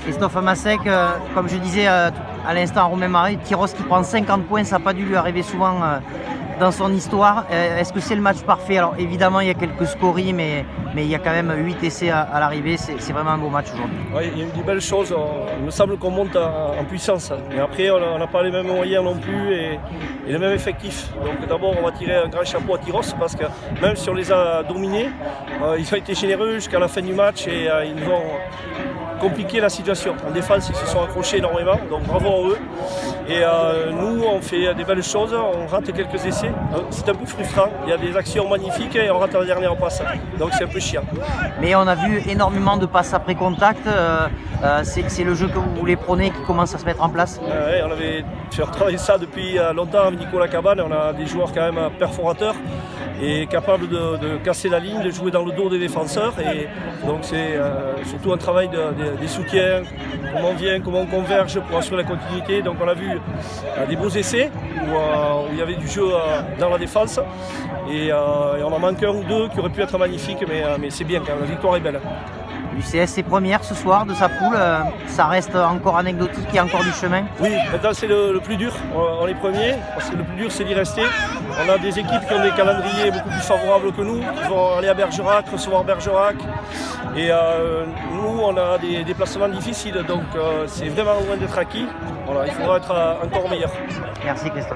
Christophe Masek, comme je disais à l'instant à Romain Marais, Tyros qui prend 50 points, ça n'a pas dû lui arriver souvent dans son histoire. Est-ce que c'est le match parfait? Alors évidemment il y a quelques scories, mais il y a quand même 8 essais à l'arrivée, c'est vraiment un beau match aujourd'hui. Oui, il y a eu des belles choses, il me semble qu'on monte en puissance. Et après on n'a pas les mêmes moyens non plus et le même effectif. Donc d'abord on va tirer un grand chapeau à Tyros parce que même si on les a dominés, ils ont été généreux jusqu'à la fin du match et ils nous ont compliqué la situation. En défense, ils se sont accrochés énormément, donc bravo à eux. Et nous, on fait des belles choses, on rate quelques essais. C'est un peu frustrant, il y a des actions magnifiques et on rate la dernière passe. Donc c'est un peu chiant. Mais on a vu énormément de passes après contact. C'est le jeu que vous voulez prôner qui commence à se mettre en place. Ouais, on avait travaillé ça depuis longtemps avec Nicolas Cabane. On a des joueurs quand même perforateurs et capable de casser la ligne, de jouer dans le dos des défenseurs. Et donc c'est surtout un travail des soutiens, comment on vient, comment on converge pour assurer la continuité. Donc on a vu des beaux essais où il y avait du jeu dans la défense et on en manque un ou deux qui auraient pu être magnifiques, mais c'est bien quand même, la victoire est belle. L'UCS est première ce soir de sa poule, ça reste encore anecdotique, il y a encore du chemin. Oui, maintenant c'est le plus dur, on est premiers, parce que le plus dur c'est d'y rester. On a des équipes qui ont des calendriers beaucoup plus favorables que nous, qui vont aller à Bergerac, recevoir Bergerac. Et nous on a des déplacements difficiles, donc c'est vraiment loin d'être acquis. Voilà, il faudra être encore meilleur. Merci Christophe.